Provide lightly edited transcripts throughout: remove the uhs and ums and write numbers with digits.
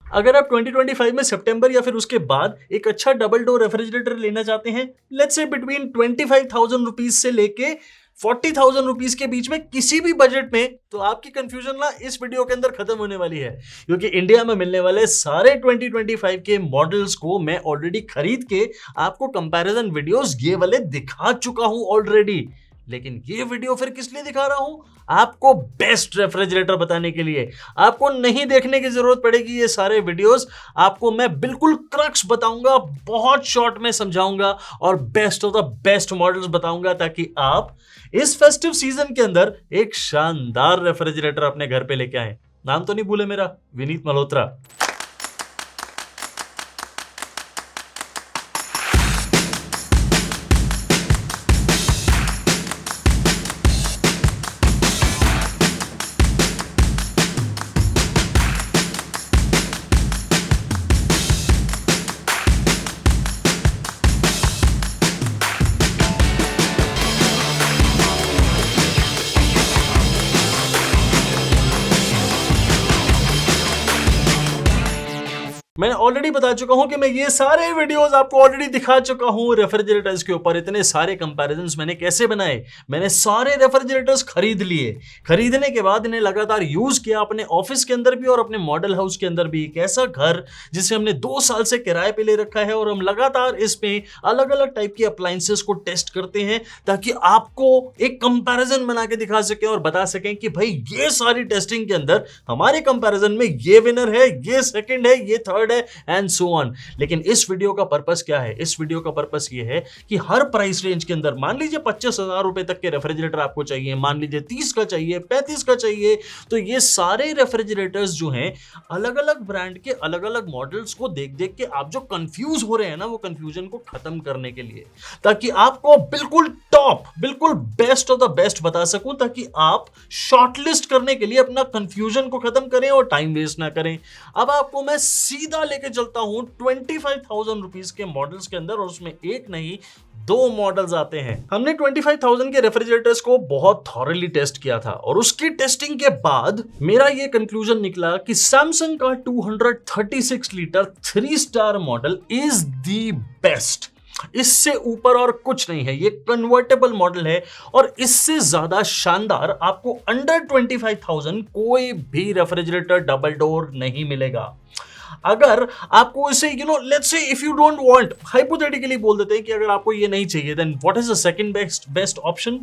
अगर आप 2025 में सितंबर या फिर उसके बाद एक अच्छा डबल डोर रेफ्रिजरेटर लेना चाहते हैं, लेट्स से बिटवीन 25,000 रुपीज से लेके 40,000 रुपीज के बीच में किसी भी बजट में, तो आपकी कंफ्यूजन ना इस वीडियो के अंदर खत्म होने वाली है, क्योंकि इंडिया में मिलने वाले सारे 2025 के मॉडल्स को मैं ऑलरेडी खरीद के आपको कंपैरिजन वीडियोस ये वाले दिखा चुका हूं ऑलरेडी। लेकिन ये वीडियो फिर किस लिए दिखा रहा हूं? आपको बेस्ट रेफ्रिजरेटर बताने के लिए। आपको नहीं देखने की जरूरत पड़ेगी ये सारे वीडियोस, आपको मैं बिल्कुल क्रक्स बताऊंगा, बहुत शॉर्ट में समझाऊंगा और best of the best models बताऊंगा, ताकि आप इस फेस्टिव सीजन के अंदर एक शानदार रेफ्रिजरेटर अपने घर पे लेके आए। नाम तो नहीं भूले मेरा, विनीत मल्होत्रा। मैंने ऑलरेडी बता चुका हूं कि मैं ये सारे वीडियोस आपको ऑलरेडी दिखा चुका हूं रेफ्रिजरेटर्स के ऊपर। इतने सारे कंपैरिजंस मैंने कैसे बनाए, मैंने सारे रेफ्रिजरेटर्स खरीद लिए, खरीदने के बाद इन्हें लगातार यूज किया अपने ऑफिस के अंदर भी और अपने मॉडल हाउस के अंदर भी। एक ऐसा घर जिसे हमने 2 साल से किराए पे ले रखा है और हम लगातार इसमें अलग अलग टाइप की अप्लायंसेस को टेस्ट करते हैं, ताकि आपको एक कंपैरिजन बना के दिखा सकें और बता सकें कि भाई ये सारी टेस्टिंग के अंदर हमारे कंपैरिजन में ये विनर है, ये सेकंड है, ये थर्ड है एंड सो ऑन। लेकिन इस वीडियो का पर्पस क्या है? इस वीडियो का पर्पस ये है कि हर प्राइस रेंज के अंदर, मान लीजिए 25,000 रुपए तक के रेफ्रिजरेटर आपको चाहिए, मान लीजिए 30 का चाहिए, 35 का चाहिए, तो ये सारे रेफ्रिजरेटर्स जो हैं अलग अलग ब्रांड के अलग अलग मॉडल्स को देख देख के आप जो कंफ्यूज हो रहे हैं ना, वो कंफ्यूजन को खत्म करने के लिए, ताकि आपको बिल्कुल टॉप, बिल्कुल बेस्ट ऑफ द बेस्ट बता सकूं, ताकि आप शॉर्टलिस्ट करने के लिए अपना कंफ्यूजन को खत्म करें और टाइम वेस्ट ना करें। अब आपको मैं सीधा लेके चलता हूं 25,000 रुपीस के मॉडल्स के अंदर, और उसमें एक नहीं 2 मॉडल्स आते हैं। हमने 25,000 के रेफ्रिजरेटर्स को बहुत थॉरली टेस्ट किया था और उसकी टेस्टिंग के बाद मेरा ये कंक्लूजन निकला कि सैमसंग का 236 litre 3 star model is the best. इससे ऊपर और कुछ नहीं है। ये कन्वर्टेबल मॉडल है और इससे ज्यादा शानदार आपको अंडर 25,000 कोई भी रेफ्रिजरेटर डबल डोर नहीं मिलेगा। अगर आपको इसे let's say if you don't want, hypothetically बोल देते हैं कि अगर आपको ये नहीं चाहिए, then what is the second best option?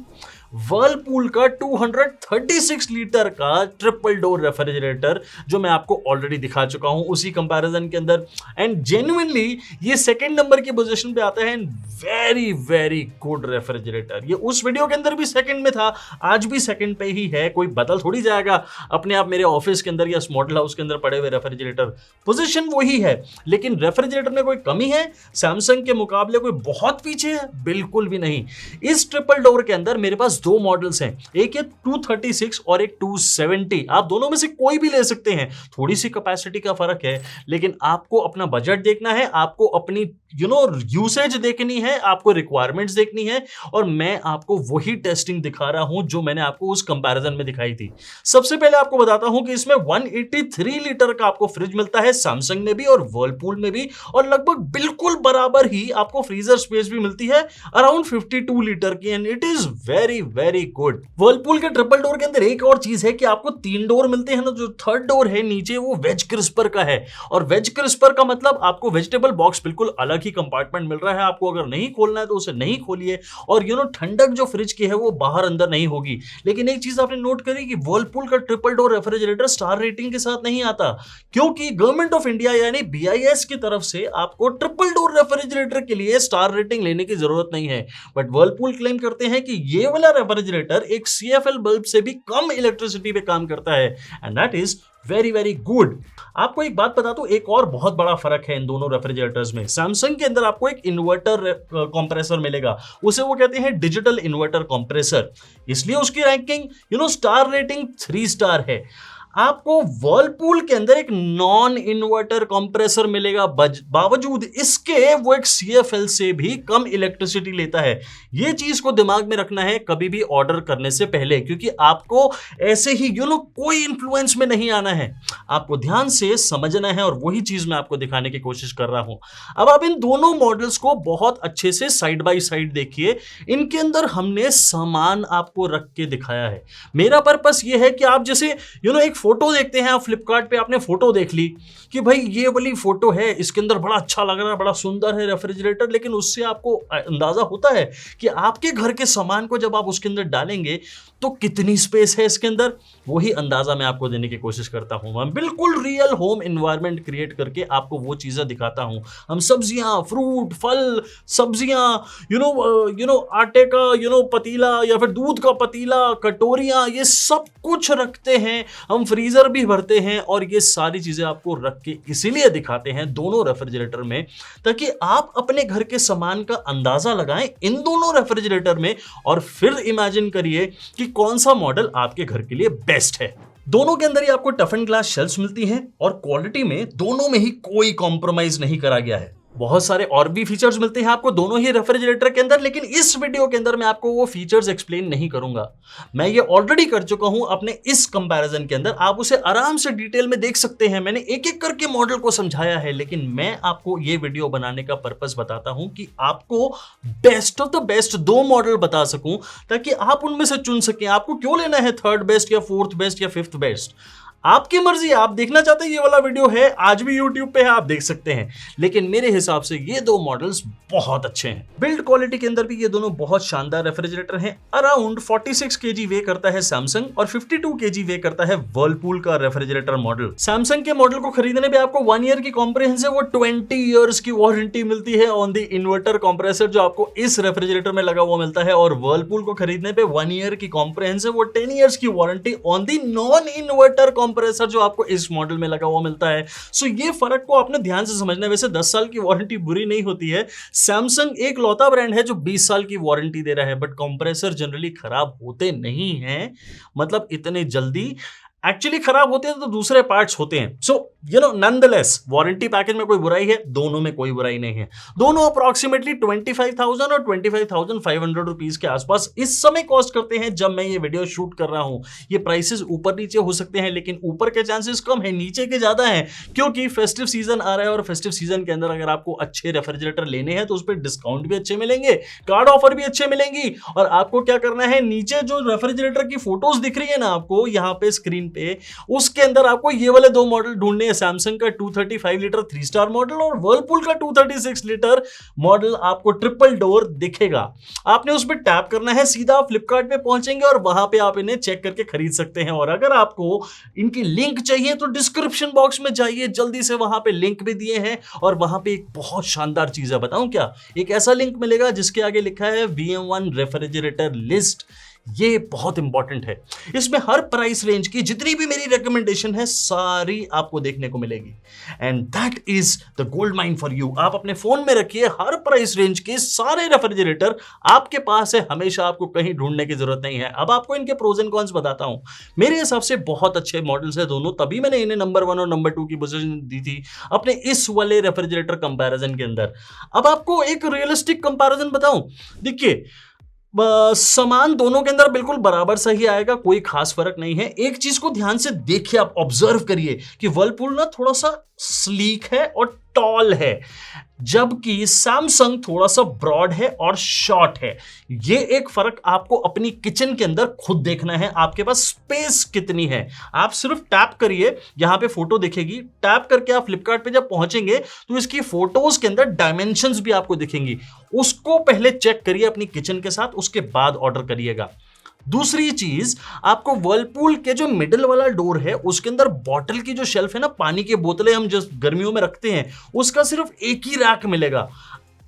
Whirlpool का 236 लीटर का ट्रिपल डोर रेफ्रिजरेटर, जो मैं आपको ऑलरेडी दिखा चुका हूं उसी कंपैरिजन के अंदर, एंड जेन्युइनली ये सेकंड नंबर की पोजीशन पे आता है। Very very good refrigerator. ये उस वीडियो के अंदर भी सेकंड में था, आज भी सेकंड पे ही है, कोई बदल थोड़ी जाएगा अपने आप। मेरे ऑफिस के अंदर या मॉडल हाउस के अंदर पड़े हुए रेफ्रिजरेटर पोजीशन वही है, लेकिन रेफ्रिजरेटर में कोई कमी है सैमसंग के मुकाबले, कोई बहुत पीछे है? बिल्कुल भी नहीं। इस ट्रिपल डोर के अंदर मेरे पास 2 मॉडल्स हैं, एक है 236 और एक 270। आप दोनों में से कोई भी ले सकते हैं, थोड़ी सी कैपेसिटी का फर्क है, लेकिन आपको अपना बजट देखना है, आपको अपनी यूसेज देखनी है, आपको रिक्वायरमेंट्स देखनी है, और मैं आपको वही टेस्टिंग दिखा रहा हूं जो मैंने आपको उस कंपैरिजन में दिखाई थी। सबसे पहले आपको बताता हूं कि इसमें 183 लीटर का आपको फ्रिज मिलता है सैमसंग में भी और वर्लपूल में भी, और लगभग बिल्कुल बराबर ही आपको फ्रीजर स्पेस भी मिलती है अराउंड 52 लीटर की, and it is very very good. Whirlpool के ट्रिपल डोर के अंदर एक और चीज है कि आपको 3 डोर मिलते हैं ना, जो थर्ड डोर है नीचे वो वेज क्रिस्पर का है, और वेज क्रिस्पर का मतलब आपको वेजिटेबल बॉक्स बिल्कुल अलग ही कंपार्टमेंट मिल रहा है। आपको अगर नहीं खोलना है तो उसे नहीं खोलिए, और ठंडक जो फ्रिज की है वो बाहर अंदर नहीं होगी। लेकिन एक चीज आपने नोट करी कि वर्लपूल का triple door refrigerator star rating के साथ नहीं आता, क्योंकि गवर्नमेंट ऑफ इंडिया यानी BIS की तरफ से आपको ट्रिपल डोर रेफ्रिजरेटर के लिए स्टार रेटिंग लेने की जरूरत नहीं है। बट वर्लपूल क्लेम करते हैं कि ये वाला रेफ्रिजरेटर एक CFL बल्ब से भी कम इलेक्ट्रिसिटी पे काम करता है, and that is very very good. आपको एक बात बता दूं, एक और बहुत बड़ा फर्क है इन दोनों रेफ्रिजरेटर्स में। सैमसंग के अंदर आपको एक इन्वर्टर कंप्रेसर मिलेगा, उसे वो कहते हैं डिजिटल इन्वर्टर कंप्रेसर, इसलिए उसकी रैंकिंग स्टार रेटिंग 3 स्टार है। आपको वर्लपूल के अंदर एक नॉन इन्वर्टर कंप्रेसर मिलेगा, बावजूद इसके वो एक CFL से भी कम इलेक्ट्रिसिटी लेता है। ये चीज को दिमाग में रखना है कभी भी ऑर्डर करने से पहले, क्योंकि आपको ऐसे ही कोई इंफ्लुएंस में नहीं आना है, आपको ध्यान से समझना है, और वही चीज मैं आपको दिखाने की कोशिश कर रहा हूं। अब आप इन दोनों मॉडल्स को बहुत अच्छे से साइड बाय साइड देखिए। इनके अंदर हमने सामान आपको रख के दिखाया है। मेरा पर्पस ये है कि आप जैसे एक फोटो देखते हैं, आप फ्लिपकार्ट पे आपने फोटो देख ली कि भाई ये वाली फोटो है, इसके अंदर बड़ा अच्छा लग रहा है, बड़ा सुंदर है रेफ्रिजरेटर, लेकिन उससे आपको अंदाजा होता है कि आपके घर के सामान को जब आप उसके अंदर डालेंगे तो कितनी स्पेस है इसके अंदर। वही अंदाजा मैं आपको देने की कोशिश करता हूं। मैं बिल्कुल रियल होम एनवायरनमेंट क्रिएट करके आपको वो चीजें दिखाता हूं। हम सब्जियां, फ्रूट, फल, सब्जियां, आटे का पतीला या फिर दूध का पतीला, कटोरियां, ये सब कुछ रखते हैं। हम फ्रीजर भी भरते हैं, और ये सारी चीजें आपको रख के इसीलिए दिखाते हैं दोनों रेफ्रिजरेटर में, ताकि आप अपने घर के सामान का अंदाजा लगाएं इन दोनों रेफ्रिजरेटर में, और फिर इमेजिन करिए कि कौन सा मॉडल आपके घर के लिए बेस्ट है। दोनों के अंदर ही आपको टफ एंड ग्लास शेल्फ्स मिलती हैं, और क्वालिटी में दोनों में ही कोई कॉम्प्रोमाइज नहीं करा गया है। बहुत सारे और भी फीचर्स मिलते हैं आपको दोनों ही रेफ्रिजरेटर के अंदर, लेकिन इस वीडियो के अंदर मैं आपको वो फीचर्स एक्सप्लेन नहीं करूंगा। मैं ये ऑलरेडी कर चुका हूं अपने इस कंपैरिजन के अंदर, आप उसे आराम से डिटेल में देख सकते हैं। मैंने एक एक करके मॉडल को समझाया है, लेकिन मैं आपको ये वीडियो बनाने का पर्पस बताता हूं कि आपको बेस्ट ऑफ द बेस्ट दो मॉडल बता सकूं, ताकि आप उनमें से चुन सकें आपको क्यों लेना है थर्ड बेस्ट या फोर्थ बेस्ट या फिफ्थ बेस्ट। आपकी मर्जी, आप देखना चाहते हैं ये वाला वीडियो है, आज भी YouTube पे है, आप देख सकते हैं, लेकिन मेरे हिसाब से ये दो मॉडल्स बहुत अच्छे हैं। बिल्ड क्वालिटी के अंदर भी ये दोनों बहुत शानदार रेफ्रिजरेटर हैं। अराउंड 46 kg वे करता है सैमसंग और 52 kg वे करता है वर्लपूल का रेफ्रिजरेटर मॉडल। सैमसंग के मॉडल को खरीदने पे आपको 1 ईयर की कॉम्प्रिहेंसिव और 20 ईयर्स की वारंटी मिलती है ऑन द इन्वर्टर कंप्रेसर, जो आपको इस रेफ्रिजरेटर में लगा हुआ मिलता है, और वर्लपूल को खरीदने पे 1 ईयर की कॉम्प्रिहेंसिव और 10 ईयर्स की warranty on the non inverter compressor जो आपको इस मॉडल में लगा हुआ मिलता है। सो ये फर्क को आपने ध्यान से समझना है। वैसे 10 साल की वारंटी बुरी नहीं होती है। सैमसंग एक लौता ब्रांड है जो 20 साल की वारंटी दे रहा है, बट कंप्रेसर जनरली खराब होते नहीं हैं, मतलब इतने जल्दी। एक्चुअली खराब होते हैं तो दूसरे पार्ट्स होते हैं। सो नॉनदलेस वारंटी पैकेज में कोई बुराई है, दोनों में कोई बुराई नहीं है। दोनों अप्रॉक्सीमेटली 25,000 और 25,500 रुपीज के आसपास इस समय कॉस्ट करते हैं जब मैं ये वीडियो शूट कर रहा हूं। ये प्राइसेस ऊपर नीचे हो सकते हैं, लेकिन ऊपर के चांसेस कम है, नीचे के ज्यादा है, क्योंकि फेस्टिव सीजन आ रहा है, और फेस्टिव सीजन के अंदर अगर आपको अच्छे रेफ्रिजरेटर लेने हैं तो उस पर डिस्काउंट भी अच्छे मिलेंगे, कार्ड ऑफर भी अच्छे मिलेंगी। और आपको क्या करना है, नीचे जो रेफ्रिजरेटर की फोटोज दिख रही है ना आपको यहाँ पे स्क्रीन पे, उसके अंदर आपको ये वाले दो मॉडल ढूंढने हैं। सैमसंग का 235 लीटर 3 स्टार मॉडल और वर्लपूल का 236 लीटर मॉडल आपको ट्रिपल डोर दिखेगा। आपने उस पर टैप करना है, सीधा फ्लिपकार्ट पे पहुंचेंगे और वहां पे आप इन्हें चेक करके खरीद सकते हैं। और अगर आपको इनकी लिंक चाहिए तो डिस्क्रिप्शन बॉक्स में जाइए जल्दी से, वहां पे लिंक भी दिए हैं। और वहां पे एक बहुत शानदार चीज है, बताऊं क्या, एक ऐसा लिंक मिलेगा जिसके आगे लिखा है VM1 रेफ्रिजरेटर लिस्ट। ये बहुत इंपॉर्टेंट है। इसमें हर प्राइस रेंज की जितनी भी मेरी रिकमेंडेशन है सारी आपको देखने को मिलेगी, and that is the gold mine for you. आप अपने फोन में रखिए, हर प्राइस रेंज के सारे रेफ्रिजरेटर आपके पास है, हमेशा आपको कहीं ढूंढने की जरूरत नहीं है। अब आपको इनके प्रोज एंड कॉन्स बताता हूं। मेरे हिसाब से बहुत अच्छे मॉडल्स है दोनों, तभी मैंने इन्हें नंबर 1 और नंबर 2 की पोजीशन दी थी अपने इस वाले रेफ्रिजरेटर कंपैरिजन के अंदर। अब आपको एक रियलिस्टिक कंपैरिजन बताऊं, देखिए सामान दोनों के अंदर बिल्कुल बराबर सही आएगा, कोई खास फर्क नहीं है। एक चीज को ध्यान से देखिए, आप ऑब्जर्व करिए कि वर्लपूल ना थोड़ा सा स्लीक है और टॉल है, जबकि सैमसंग थोड़ा सा ब्रॉड है और शॉर्ट है। ये एक फर्क आपको अपनी किचन के अंदर खुद देखना है, आपके पास स्पेस कितनी है। आप सिर्फ टैप करिए, यहां पे फोटो दिखेगी, टैप करके आप फ्लिपकार्ट पे जब पहुंचेंगे तो इसकी फोटोज के अंदर डायमेंशंस भी आपको दिखेंगी। उसको पहले चेक करिए अपनी किचन के साथ, उसके बाद ऑर्डर करिएगा। दूसरी चीज, आपको वर्लपूल के जो मिडिल वाला डोर है उसके अंदर बॉटल की जो शेल्फ है ना, पानी की बोतलें हम जो गर्मियों में रखते हैं, उसका सिर्फ एक ही रैक मिलेगा।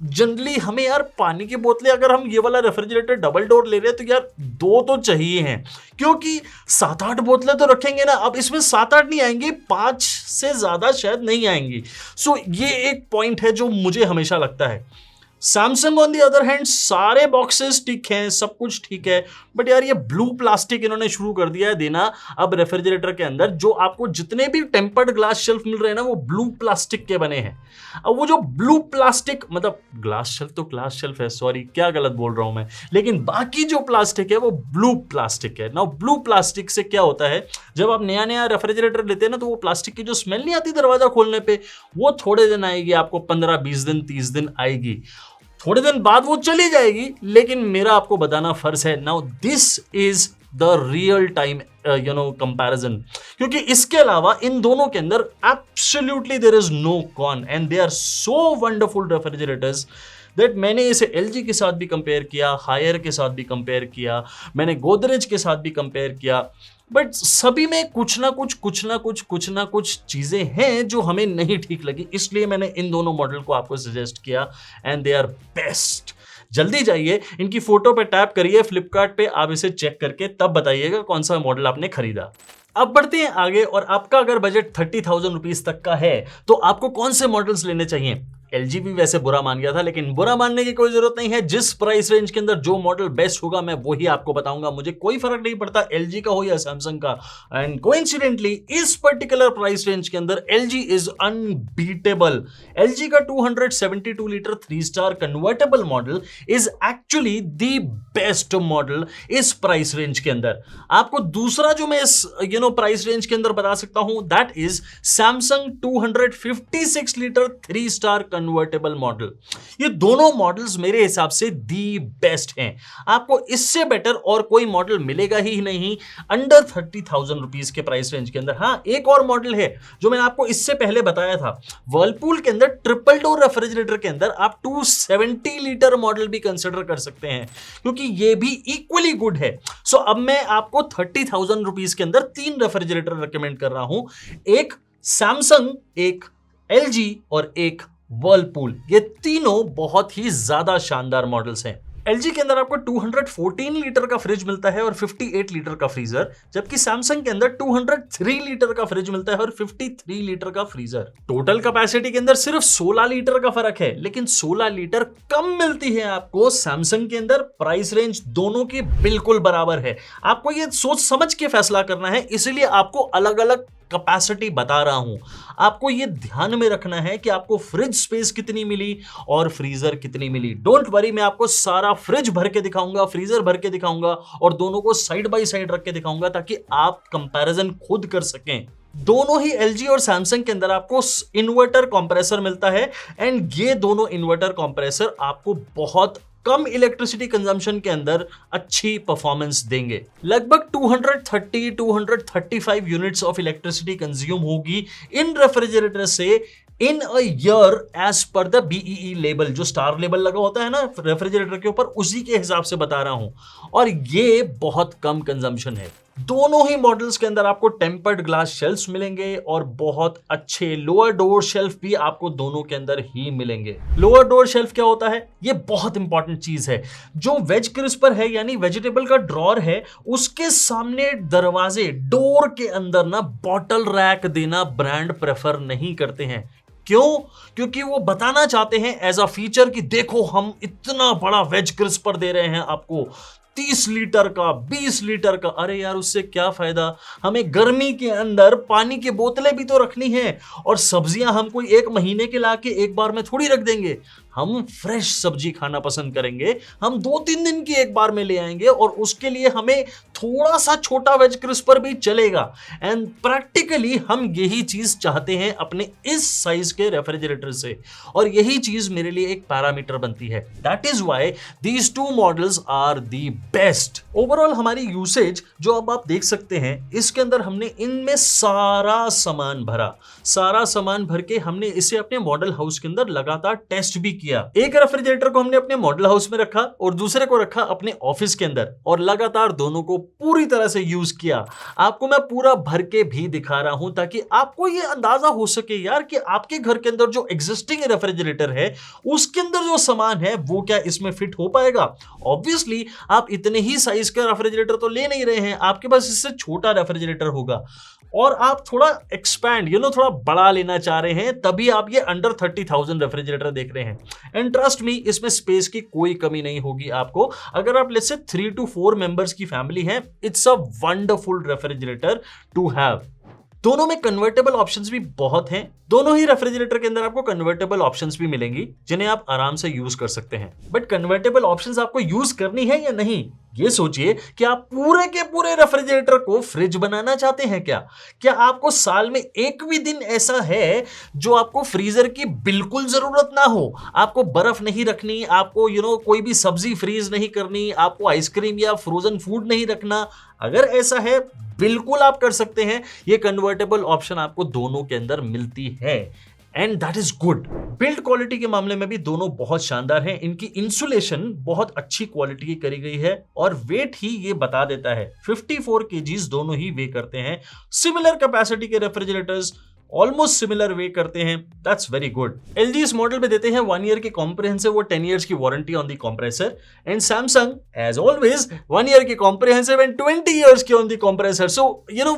जनरली हमें यार पानी की बोतलें, अगर हम ये वाला रेफ्रिजरेटर डबल डोर ले रहे हैं तो यार 2 तो चाहिए हैं, क्योंकि 7-8 बोतलें तो रखेंगे ना। अब इसमें 7-8 नहीं आएंगी, 5 से ज्यादा शायद नहीं आएंगी। सो ये एक पॉइंट है जो मुझे हमेशा लगता है। Samsung on the other hand सारे बॉक्सेस ठीक हैं, सब कुछ ठीक है, बट यार ये ब्लू प्लास्टिक इन्होंने शुरू कर दिया है देना अब रेफ्रिजरेटर के अंदर। जो आपको जितने भी टेम्पर्ड ग्लास शेल्फ मिल रहे हैं ना वो ब्लू प्लास्टिक के बने हैं। अब वो जो ब्लू प्लास्टिक मतलब ग्लास शेल्फ तो ग्लास शेल्फ है, सॉरी क्या गलत बोल रहा हूं मैं, लेकिन बाकी जो प्लास्टिक है वो ब्लू प्लास्टिक है ना। ब्लू प्लास्टिक से क्या होता है, जब आप नया नया रेफ्रिजरेटर लेते हैं ना तो वो प्लास्टिक की जो स्मेल नहीं आती दरवाजा खोलने पे, वो थोड़े दिन आएगी, आपको 15-20 दिन 30 दिन आएगी, थोड़े दिन बाद वो चली जाएगी, लेकिन मेरा आपको बताना फर्ज है। Now this is the real time comparison, क्योंकि इसके अलावा इन दोनों के अंदर absolutely there is no con and they are so wonderful refrigerators that मैंने इसे LG के साथ भी कंपेयर किया, हायर के साथ भी कंपेयर किया, मैंने गोदरेज के साथ भी कंपेयर किया, बट सभी में कुछ ना कुछ चीजें हैं जो हमें नहीं ठीक लगी, इसलिए मैंने इन दोनों मॉडल को आपको सजेस्ट किया एंड दे आर बेस्ट। जल्दी जाइए, इनकी फोटो पे टैप करिए फ्लिपकार्ट पे, आप इसे चेक करके तब बताइएगा कौन सा मॉडल आपने खरीदा। अब बढ़ते हैं आगे, और आपका अगर बजट 30,000 रुपीज तक का है तो आपको कौन से मॉडल्स लेने चाहिए। LG भी वैसे बुरा मान गया था, लेकिन बुरा मानने की कोई जरूरत नहीं है। जिस प्राइस रेंज के अंदर जो मॉडल बेस्ट होगा मैं वही आपको बताऊंगा, मुझे कोई फर्क नहीं पड़ता LG का हो या सैमसंग का। एंड कोइंसिडेंटली इस पर्टिकुलर प्राइस रेंज के अंदर LG इज अनबीटेबल। LG का 272 litre 3 star convertible model is actually the best model इस प्राइस रेंज के अंदर। आपको दूसरा जो मैं इस प्राइस रेंज के अंदर बता सकता हूं that is Samsung 256 litre 3 star convertible model. ये दोनों मॉडल्स मेरे हिसाब से दी बेस्ट हैं। आपको इससे बेटर और कोई मॉडल मिलेगा ही नहीं अंडर 30,000 रुपीज के प्राइस रेंज के अंदर। हाँ, एक और मॉडल है जो मैंने आपको इससे पहले बताया था, वर्लपूल के अंदर ट्रिपल डोर रेफ्रिजरेटर के अंदर आप 270 लीटर मॉडल भी कंसिडर कर सकते हैं, क्योंकि ये भी इक्वली गुड है। सो अब मैं आपको 30,000 रुपीज के अंदर 3 रेफ्रिजरेटर रिकमेंड कर रहा हूं, एक सैमसंग, एक LG और एक वर्लपूल। ये तीनों बहुत ही ज्यादा शानदार मॉडल्स हैं। LG के अंदर आपको 214 लीटर का फ्रिज मिलता है और 58 लीटर का फ्रीजर, जबकि सैमसंग के अंदर 203 लीटर का फ्रिज मिलता है और 53 लीटर का फ्रीजर। टोटल कैपेसिटी के अंदर सिर्फ 16 लीटर का फर्क है, लेकिन 16 लीटर कम मिलती है आपको सैमसंग के अंदर। प्राइस रेंज दोनों की बिल्कुल बराबर है। आपको ये सोच समझ के फैसला करना है, इसलिए आपको अलग अलग कैपेसिटी बता रहा हूं। आपको यह ध्यान में रखना है कि आपको फ्रिज स्पेस कितनी मिली और फ्रीजर कितनी मिली। डोंट वरी, मैं आपको सारा फ्रिज भर के दिखाऊंगा, फ्रीजर भर के दिखाऊंगा और दोनों को साइड बाय साइड रख के दिखाऊंगा ताकि आप कंपैरिजन खुद कर सकें। दोनों ही LG और सैमसंग के अंदर आपको इन्वर्टर कंप्रेसर मिलता है एंड ये दोनों इन्वर्टर कंप्रेसर आपको बहुत कम इलेक्ट्रिसिटी कंजम्पशन के अंदर अच्छी परफॉर्मेंस देंगे। लगभग 230-235 यूनिट्स ऑफ इलेक्ट्रिसिटी कंज्यूम होगी इन रेफ्रिजरेटर से in a year as per the BEE label. जो स्टार लेबल लगा होता है ना रेफ्रिजरेटर के ऊपर, उसी के हिसाब से बता रहा हूं, और ये बहुत कम कंजम्पशन है। दोनों ही मॉडल्स के अंदर आपको टेम्पर्ड ग्लास शेल्फ्स मिलेंगे और बहुत अच्छे लोअर डोर शेल्फ भी आपको दोनों के अंदर ही मिलेंगे। लोअर डोर शेल्फ क्या होता है, ये बहुत इंपॉर्टेंट चीज है। जो वेज क्रिस्पर है यानी वेजिटेबल का ड्रॉर है, उसके सामने दरवाजे डोर के अंदर ना बॉटल रैक देना ब्रांड प्रेफर नहीं करते हैं। क्यों? क्योंकि वो बताना चाहते हैं एज अ फीचर कि देखो हम इतना बड़ा वेज क्रिस्पर दे रहे हैं आपको, 30 लीटर का, 20 लीटर का। अरे यार, उससे क्या फायदा? हमें गर्मी के अंदर पानी की बोतलें भी तो रखनी है, और सब्जियां हम कोई 1 महीने के लाके एक बार में थोड़ी रख देंगे। हम फ्रेश सब्जी खाना पसंद करेंगे, हम 2-3 दिन की एक बार में ले आएंगे, और उसके लिए हमें थोड़ा सा छोटा वेज क्रिस्पर भी चलेगा। एंड प्रैक्टिकली हम यही चीज चाहते हैं अपने इस साइज के रेफ्रिजरेटर से, और यही चीज मेरे लिए एक पैरामीटर बनती है। That is why these 2 models are the best. Overall हमारी यूसेज जो अब आप देख सकते हैं, इसके अंदर हमने इनमें सारा सामान भरा, सारा सामान भर के हमने इसे अपने मॉडल हाउस के अंदर लगातार टेस्ट भी किया। एक रेफ्रिजरेटर को हमने अपने मॉडल हाउस में रखा और दूसरे को रखा अपने ऑफिस के अंदर, और लगातार दोनों को पूरी तरह से यूज किया। आपको मैं पूरा भर के भी दिखा रहा हूं ताकि आपको यह अंदाजा हो सके यार कि आपके घर के अंदर जो एग्जिस्टिंग रेफ्रिजरेटर है उसके अंदर जो सामान है वो क्या इसमें फिट हो पाएगा। ऑब्वियसली आप इतने ही साइज का रेफ्रिजरेटर तो ले नहीं रहे हैं, आपके पास इससे छोटा रेफ्रिजरेटर होगा। और आप थोड़ा एक्सपैंड थोड़ा बड़ा लेना चाह रहे हैं, तभी आप ये अंडर 30,000 रेफ्रिजरेटर देख रहे हैं। एंड ट्रस्ट मी, इसमें स्पेस की कोई कमी नहीं होगी आपको। अगर आप लेट्स से 3 to 4 मेंबर्स की फैमिली है, it's a wonderful refrigerator to have. दोनों में कन्वर्टेबल ऑप्शंस भी बहुत हैं। दोनों ही रेफ्रिजरेटर के अंदर आपको कन्वर्टेबल ऑप्शंस भी मिलेंगी जिन्हें आप आराम से यूज कर सकते हैं। बट कन्वर्टेबल ऑप्शंस आपको यूज करनी है या नहीं, ये सोचिए कि आप पूरे के पूरे रेफ्रिजरेटर को फ्रिज बनाना चाहते हैं क्या आपको साल में एक भी दिन ऐसा है जो आपको फ्रीजर की बिल्कुल जरूरत ना हो? आपको बर्फ नहीं रखनी, आपको कोई भी सब्जी फ्रीज नहीं करनी, आपको आइसक्रीम या फ्रोजन फूड नहीं रखना। अगर ऐसा है, बिल्कुल आप कर सकते हैं। ये कन्वर्टेबल ऑप्शन आपको दोनों के अंदर मिलती है and that is good. Build quality के मामले में भी दोनों बहुत शानदार हैं। इनकी इंसुलेशन बहुत अच्छी क्वालिटी की करी गई है और वेट ही ये बता देता है। 54 kgs दोनों ही वे करते हैं। सिमिलर कैपेसिटी के रेफ्रिजरेटर्स ऑलमोस्ट सिमिलर वे करते हैं। That's very good. एलजी इस मॉडल पे देते हैं 1 ईयर की कॉम्प्रिहेंसिव और 10 इयर्स की warranty on the compressor. And Samsung as always 1 year की कॉम्प्रिहेंसिव एंड 20 इयर्स की on the compressor. So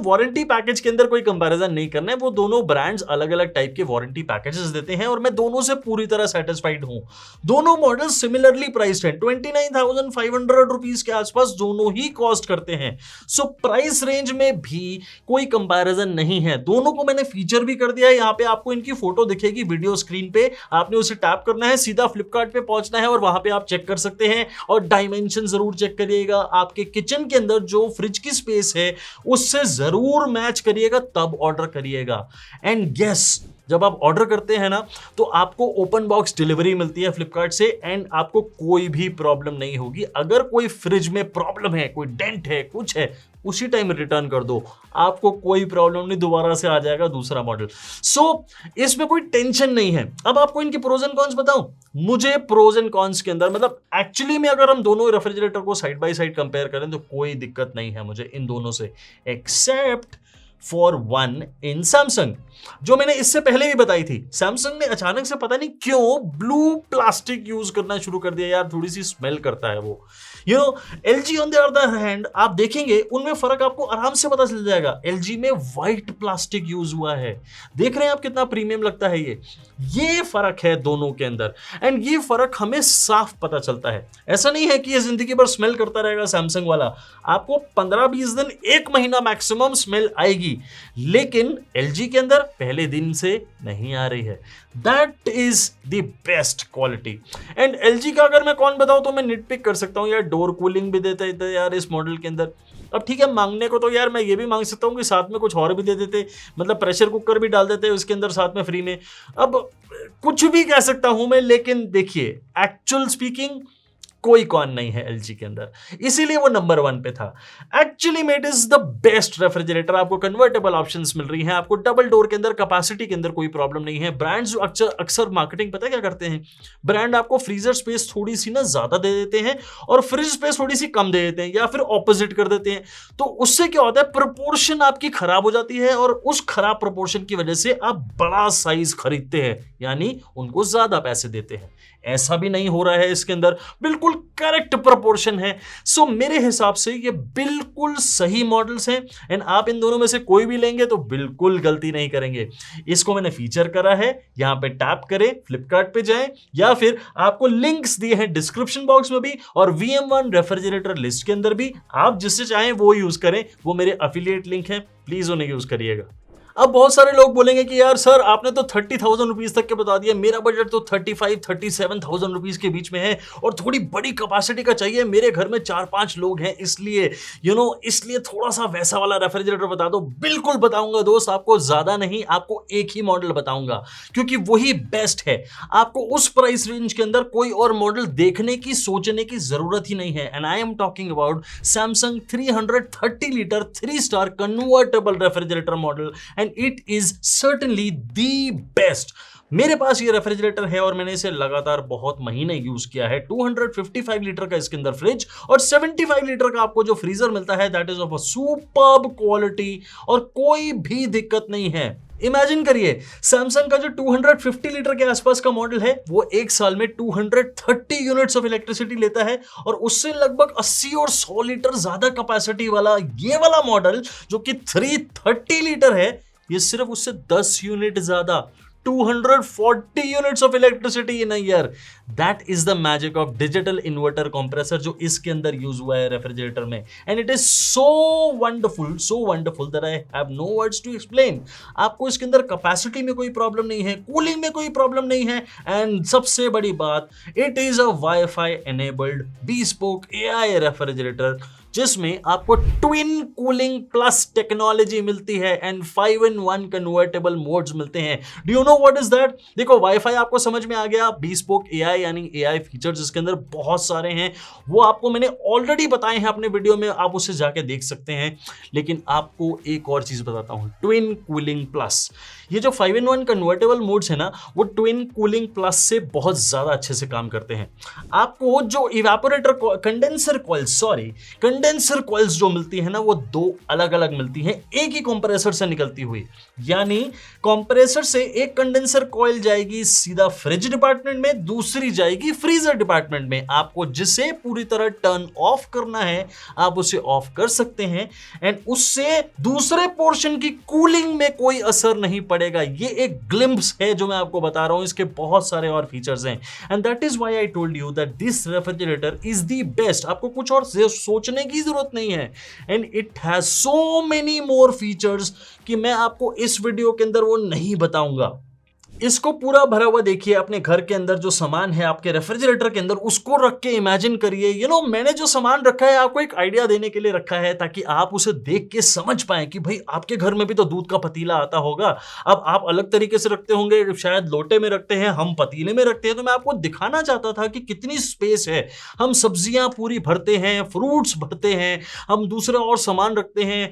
warranty package के अंदर कोई कंपैरिजन नहीं करना है। वो दोनों ब्रांड्स अलग अलग टाइप के वारंटी पैकेजेस देते हैं और मैं दोनों से पूरी तरह सेटिस्फाइड हूं। दोनों मॉडल सिमिलरली प्राइस्ड हैं। 29,500 रुपीज के आसपास दोनों ही कॉस्ट करते हैं। सो प्राइस रेंज में भी कोई कंपैरिजन नहीं है। दोनों को मैंने फीचर भी कर दिया है। यहां पे आपको इनकी फोटो दिखेगी वीडियो स्क्रीन पे, आपने उसे टैप करना है, सीधा फ्लिपकार्ट पे पहुंचना है और वहां पे आप चेक कर सकते हैं। और डायमेंशन जरूर चेक करिएगा। आपके किचन के अंदर जो फ्रिज की स्पेस है उससे जरूर मैच करिएगा, तब ऑर्डर करिएगा। एंड यस, जब आप ऑर्डर करते हैं ना तो आपको ओपन बॉक्स डिलीवरी मिलती है फ्लिपकार्ट से एंड आपको कोई भी प्रॉब्लम नहीं होगी। अगर कोई फ्रिज में प्रॉब्लम है, कोई डेंट है, कुछ है, उसी टाइम रिटर्न कर दो, आपको कोई प्रॉब्लम नहीं, दोबारा से आ जाएगा दूसरा मॉडल। सो इसमें कोई टेंशन नहीं है। अब आपको इनके प्रोज एंड कॉन्स बताऊं। मुझे प्रोज एंड कॉन्स के अंदर एक्चुअली में अगर हम दोनों रेफ्रिजरेटर को साइड बाय साइड कंपेयर करें तो कोई दिक्कत नहीं है मुझे इन दोनों से, except for one in Samsung, जो मैंने इससे पहले भी बताई थी। सैमसंग ने अचानक से पता नहीं क्यों ब्लू प्लास्टिक यूज करना शुरू कर दिया यार, थोड़ी सी स्मेल करता है वो। LG on the other hand आप देखेंगे उनमें फर्क आपको आराम से पता चल जाएगा। एलजी में व्हाइट प्लास्टिक यूज हुआ है, देख रहे हैं आप कितना प्रीमियम लगता है ये फर्क है दोनों के अंदर एंड ये फर्क हमें साफ पता चलता है। ऐसा नहीं है कि ये जिंदगी भर स्मेल करता रहेगा सैमसंग वाला, आपको 15-20 दिन, 1 महीना मैक्सिमम स्मेल आएगी, लेकिन एलजी के अंदर पहले दिन से नहीं आ रही है। That is the best quality. And LG का अगर मैं कौन बताऊं तो मैं निटपिक कर सकता हूं यार, डोर कूलिंग भी देते थे यार इस मॉडल के अंदर। अब ठीक है, मांगने को तो यार मैं ये भी मांग सकता हूँ कि साथ में कुछ और भी दे देते, प्रेशर कुकर भी डाल देते उसके अंदर साथ में फ्री में। अब कुछ भी कह सकता हूं मैं, लेकिन देखिए एक्चुअल स्पीकिंग कोई कौन नहीं है एलजी के अंदर, इसीलिए वो नंबर 1 पे था। एक्चुअली में it is the best refrigerator. आपको कन्वर्टेबल ऑप्शंस मिल रही हैं, आपको डबल डोर के अंदर कैपेसिटी के अंदर कोई प्रॉब्लम नहीं है। ब्रांड्स अक्सर मार्केटिंग पता है क्या करते हैं, ब्रांड आपको फ्रीजर स्पेस थोड़ी सी ना ज्यादा दे देते हैं और फ्रिज स्पेस थोड़ी सी कम दे देते हैं, या फिर ऑपोजिट कर देते हैं। तो उससे क्या होता है, प्रोपोर्शन आपकी खराब हो जाती है और उस खराब प्रोपोर्शन की वजह से आप बड़ा साइज खरीदते हैं, यानी उनको ज्यादा पैसे देते हैं। ऐसा भी नहीं हो रहा है इसके अंदर, बिल्कुल करेक्ट प्रोपोर्शन है। सो मेरे हिसाब से ये बिल्कुल सही मॉडल्स हैं एंड आप इन दोनों में से कोई भी लेंगे तो बिल्कुल गलती नहीं करेंगे। इसको मैंने फीचर करा है, यहां पे टैप करें, फ्लिपकार्ट पे जाएं, या फिर आपको लिंक्स दिए हैं डिस्क्रिप्शन बॉक्स में भी और VM1 रेफ्रिजरेटर लिस्ट के अंदर भी। आप जिससे चाहें वो यूज करें, वो मेरे एफिलिएट लिंक हैं, प्लीज उन्हें यूज करिएगा। अब बहुत सारे लोग बोलेंगे कि यार सर आपने तो 30,000 रुपीज तक के बता दिया, मेरा बजट तो 35-37,000 रुपीज के बीच में है और थोड़ी बड़ी कैपेसिटी का चाहिए, मेरे घर में 4-5 लोग हैं, इसलिए इसलिए थोड़ा सा वैसा वाला रेफ्रिजरेटर बता दो। बिल्कुल बताऊंगा दोस्त, आपको ज्यादा नहीं, आपको एक ही मॉडल बताऊंगा क्योंकि वही बेस्ट है। आपको उस प्राइस रेंज के अंदर कोई और मॉडल देखने की, सोचने की जरूरत ही नहीं है। And I am talking about Samsung 330 litre 3 star convertible refrigerator model and it is certainly the best. मेरे पास ये रेफ्रिजरेटर है और मैंने इसे लगातार बहुत महीने यूज किया है। 255 लीटर का इसके अंदर फ्रिज और 75 लीटर का आपको जो फ्रीजर मिलता है that is of a superb quality और कोई भी दिक्कत नहीं है। इमेजिन करिए, सैमसंग का जो 250 लीटर के आसपास का मॉडल है वो एक साल में 230 यूनिट्स ऑफ इलेक्ट्रिसिटी लेता है, और उससे लगभग 80 और 100 लीटर ज्यादा कैपेसिटी वाला ये वाला मॉडल जो कि 330 लीटर है, ये सिर्फ उससे 10 यूनिट ज्यादा, 240 units of electricity in a year. That is the magic of digital inverter compressor जो इसके अंदर यूज हुआ है रेफ्रिजरेटर में, and it is so wonderful that I have no words to explain. आपको इसके अंदर कैपेसिटी में कोई प्रॉब्लम नहीं है, कूलिंग में कोई प्रॉब्लम नहीं है, एंड सबसे बड़ी बात, it is a wifi enabled bespoke AI refrigerator जिसमें आपको ट्विन कूलिंग प्लस टेक्नोलॉजी मिलती है एंड 5-in-1 कन्वर्टेबल मोड्स मिलते हैं। Do you know what is that? देखो, वाईफाई आपको समझ में आ गया, bespoke AI यानी AI फीचर्स इसके अंदर बहुत सारे हैं, वो आपको मैंने ऑलरेडी बताए हैं अपने वीडियो में, आप उसे जाके देख सकते हैं। लेकिन आपको एक और चीज बताता हूं, ट्विन कूलिंग प्लस। ये जो 5-in-1 कन्वर्टेबल मोड्स है ना, वो ट्विन कूलिंग प्लस से बहुत ज्यादा अच्छे से काम करते हैं। आपको जो इवेपोरेटर कंडेंसर कॉइल्स जो मिलती है ना, वो दो अलग अलग मिलती हैं, एक ही कंप्रेसर से निकलती हुई। यानी कंप्रेसर से एक कंडेंसर कॉइल जाएगी सीधा फ्रिज डिपार्टमेंट में, दूसरी जाएगी फ्रीजर डिपार्टमेंट में। आपको जिसे पूरी तरह टर्न ऑफ करना है आप उसे ऑफ कर सकते हैं, एंड उससे दूसरे पोर्शन की कूलिंग में कोई असर नहीं पड़ेगा। ये एक ग्लिम्प्स है जो मैं आपको बता रहा हूं, इसके बहुत सारे और फीचर्स हैं, and that is why I told you that this refrigerator is the best. आपको कुछ और सोचने की जरूरत नहीं है, and it has so many more features कि मैं आपको इस वीडियो के अंदर वो नहीं बताऊंगा। इसको पूरा भरा हुआ देखिए, अपने घर के अंदर जो सामान है आपके रेफ्रिजरेटर के अंदर, उसको रख के इमेजिन करिए। मैंने जो सामान रखा है आपको एक आइडिया देने के लिए रखा है, ताकि आप उसे देख के समझ पाए कि भाई आपके घर में भी तो दूध का पतीला आता होगा। अब आप अलग तरीके से रखते होंगे, शायद लोटे में रखते हैं, हम पतीले में रखते हैं। तो मैं आपको दिखाना चाहता था कि कितनी स्पेस है। हम सब्जियां पूरी भरते हैं, फ्रूट्स भरते हैं, हम दूसरा और सामान रखते हैं,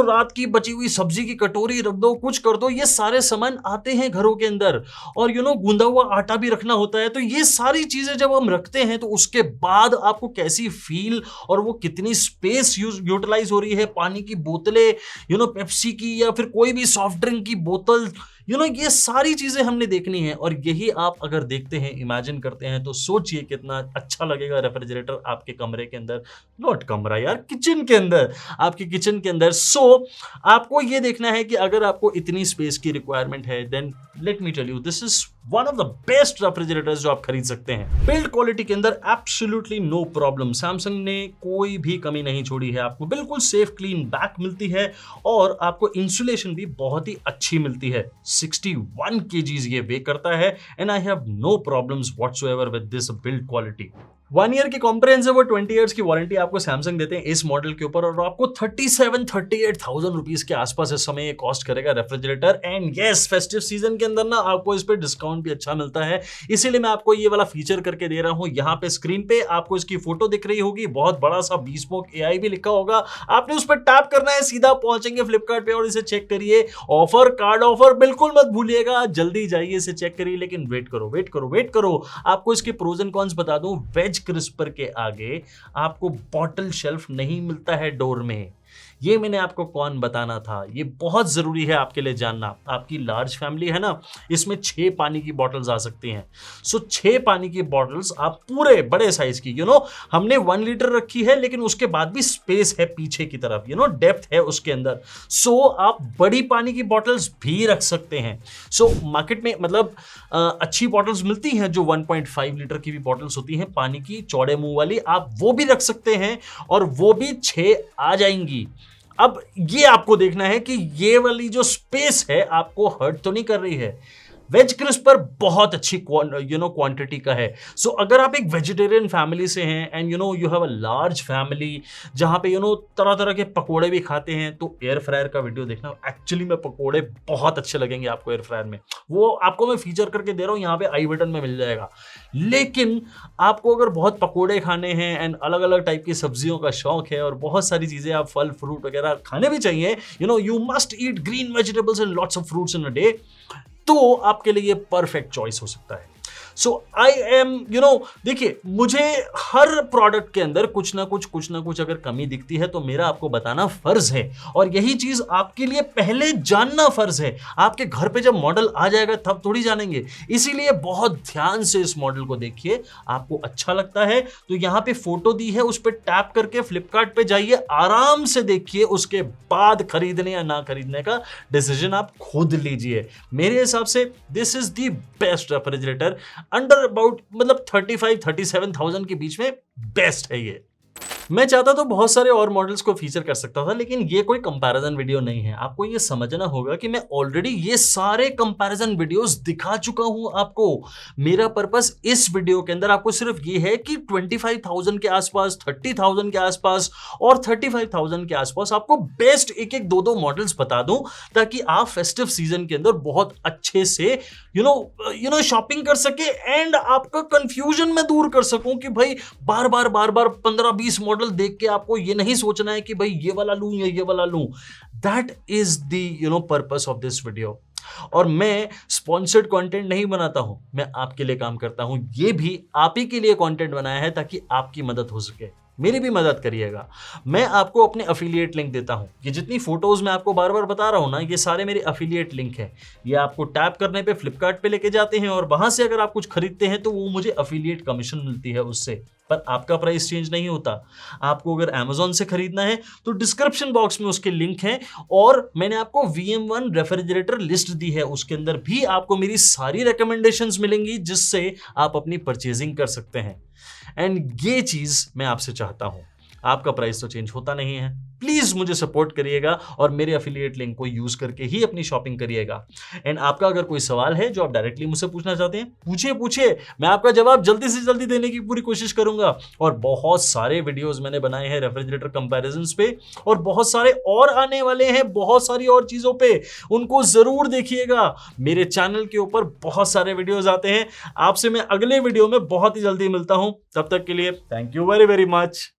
रात की बची हुई सब्जी की कटोरी रख दो, कुछ कर दो, ये सारे सामान आते हैं घरों के अंदर। और गूंदा हुआ आटा भी रखना होता है। तो ये सारी चीजें जब हम रखते हैं तो उसके बाद आपको कैसी फील और वो कितनी स्पेस यूटिलाइज हो रही है। पानी की बोतलें, पेप्सी की या फिर कोई भी सॉफ्ट ड्रिंक की बोतल, ये सारी चीजें हमने देखनी है। और यही आप अगर देखते हैं, इमेजिन करते हैं, तो सोचिए कितना अच्छा लगेगा रेफ्रिजरेटर आपके कमरे के अंदर, नॉट कमरा यार, किचन के अंदर, आपके किचन के अंदर। सो आपको ये देखना है कि अगर आपको इतनी स्पेस की रिक्वायरमेंट है, then let me tell you, this is one of the best refrigerators जो आप खरीद सकते हैं। बिल्ड क्वालिटी के अंदर एब्सोल्युटली नो प्रॉब्लम, सैमसंग ने कोई भी कमी नहीं छोड़ी है। आपको बिल्कुल सेफ क्लीन बैक मिलती है, और आपको इंसुलेशन भी बहुत ही अच्छी मिलती है। 61 kgs ये वे करता है, and I have no problems whatsoever with this build quality. 1 year की कॉम्प्रिहेंसिव और 20 इयर्स की वारंटी आपको सैमसंग देते हैं इस मॉडल के ऊपर, और आपको 38,000 रुपीज के आसपास इस समय ये कॉस्ट करेगा refrigerator. And yes, festive season के अंदर ना आपको इस पे डिस्काउंट भी अच्छा मिलता है, इसीलिए मैं आपको ये वाला फीचर करके दे रहा हूं। यहाँ पे स्क्रीन पे आपको इसकी फोटो दिख रही होगी, बहुत बड़ा सा bespoke AI भी लिखा होगा। आपने उस पर टैप करना है, सीधा पहुंचेंगे फ्लिपकार्ट पे और इसे चेक करिए। ऑफर, कार्ड ऑफर बिल्कुल मत भूलिएगा, जल्दी जाइए इसे चेक करिए। लेकिन वेट करो, आपको इसके प्रोज एंड कॉन्स बता दूं। वेज क्रिस्पर के आगे आपको बॉटल शेल्फ नहीं मिलता है डोर में। ये मैंने आपको कौन बताना था, ये बहुत जरूरी है आपके लिए जानना। आपकी लार्ज फैमिली है ना, इसमें 6 पानी की बॉटल्स आ सकती हैं। सो 6 पानी की बॉटल्स आप पूरे बड़े साइज की, हमने 1 लीटर रखी है, लेकिन उसके बाद भी स्पेस है पीछे की तरफ, डेप्थ है उसके अंदर। सो आप बड़ी पानी की बॉटल्स भी रख सकते हैं। सो मार्केट में मतलब अच्छी बॉटल्स मिलती हैं जो 1.5 लीटर की भी बॉटल्स होती हैं पानी की, चौड़े मुंह वाली, आप वो भी रख सकते हैं, और वो भी 6 आ जाएंगी। अब ये आपको देखना है कि ये वाली जो स्पेस है आपको हर्ट तो नहीं कर रही है। वेज क्रिस्पर बहुत अच्छी क्वांटिटी का है। सो अगर आप एक वेजिटेरियन फैमिली से हैं, and you have a large family जहां पे तरह तरह के पकोड़े भी खाते हैं, तो एयर फ्रायर का वीडियो देखना। एक्चुअली में पकोड़े बहुत अच्छे लगेंगे आपको एयर फ्रायर में, वो आपको मैं फीचर करके दे रहा हूं, यहाँ पे आई बटन में मिल जाएगा। लेकिन आपको अगर बहुत पकोड़े खाने हैं, एंड अलग अलग टाइप की सब्जियों का शौक है, और बहुत सारी चीजें आप फल फ्रूट वगैरह खाने भी चाहिए, you must eat green vegetables and lots of fruits in a day, तो आपके लिए परफेक्ट चॉइस हो सकता है। सो आई एम देखिए, मुझे हर प्रोडक्ट के अंदर कुछ ना कुछ अगर कमी दिखती है तो मेरा आपको बताना फर्ज है, और यही चीज आपके लिए पहले जानना फर्ज है। आपके घर पे जब मॉडल आ जाएगा तब थोड़ी जानेंगे, इसीलिए बहुत ध्यान से इस मॉडल को देखिए। आपको अच्छा लगता है तो यहां पे फोटो दी है, उस पर टैप करके फ्लिपकार्ट पे जाइए, आराम से देखिए, उसके बाद खरीदने या ना खरीदने का डिसीजन आप खुद लीजिए। मेरे हिसाब से this is the best refrigerator, under about मतलब 35-37,000 के बीच में बेस्ट है ये। मैं चाहता तो बहुत सारे और मॉडल्स को फीचर कर सकता था, लेकिन ये कोई कंपैरिजन वीडियो नहीं है। आपको ये समझना होगा कि मैं ऑलरेडी ये सारे कंपैरिजन वीडियोस दिखा चुका हूं आपको। मेरा पर्पस इस वीडियो के अंदर आपको सिर्फ ये है कि 25,000 के आसपास, 30,000 के आसपास और 35,000 के आसपास आपको बेस्ट एक एक दो मॉडल्स बता दूं, ताकि आप फेस्टिव सीजन के अंदर बहुत अच्छे से शॉपिंग कर सके, एंड आपका कंफ्यूजन मैं दूर कर सकूं कि भाई बार बार 15-20 मॉडल देख के आपको ये नहीं सोचना है कि भाई ये वाला लूं या ये वाला लूं। That is the purpose of this video. और मैं स्पॉन्सर्ड कंटेंट नहीं बनाता हूं, मैं आपके लिए काम करता हूं। ये भी आप ही के लिए कंटेंट बनाया है ताकि आपकी मदद हो सके, मेरी भी मदद करिएगा। मैं आपको अपने अफिलिएट लिंक देता हूं। ये जितनी फोटोज मैं आपको बार बार बता रहा हूं ना, ये सारे मेरे अफिलिएट लिंक हैं। ये आपको टैप करने पे फ्लिपकार्ट पे लेके जाते हैं, और वहां से अगर आप कुछ खरीदते हैं तो वो मुझे अफिलिएट कमीशन मिलती है उससे, पर आपका प्राइस चेंज नहीं होता। आपको अगर Amazon से खरीदना है तो डिस्क्रिप्शन बॉक्स में उसके लिंक हैं, और मैंने आपको VM1 रेफ्रिजरेटर लिस्ट दी है, उसके अंदर भी आपको मेरी सारी रिकमेंडेशंस मिलेंगी जिससे आप अपनी परचेजिंग कर सकते हैं। एंड ये चीज मैं आपसे चाहता हूं। आपका प्राइस तो चेंज होता नहीं है, प्लीज मुझे सपोर्ट करिएगा और मेरे अफिलिएट लिंक को यूज करके ही अपनी शॉपिंग करिएगा। एंड आपका अगर कोई सवाल है जो आप डायरेक्टली मुझसे पूछना चाहते हैं, पूछिए, मैं आपका जवाब जल्दी से जल्दी देने की पूरी कोशिश करूंगा। और बहुत सारे वीडियोस मैंने बनाए हैं रेफ्रिजरेटर कंपैरिजंस पे, और बहुत सारे और आने वाले हैं बहुत सारी और चीजों पे, उनको जरूर देखिएगा। मेरे चैनल के ऊपर बहुत सारे वीडियोस आते हैं। आपसे मैं अगले वीडियो में बहुत ही जल्दी मिलता हूं, तब तक के लिए thank you very very much.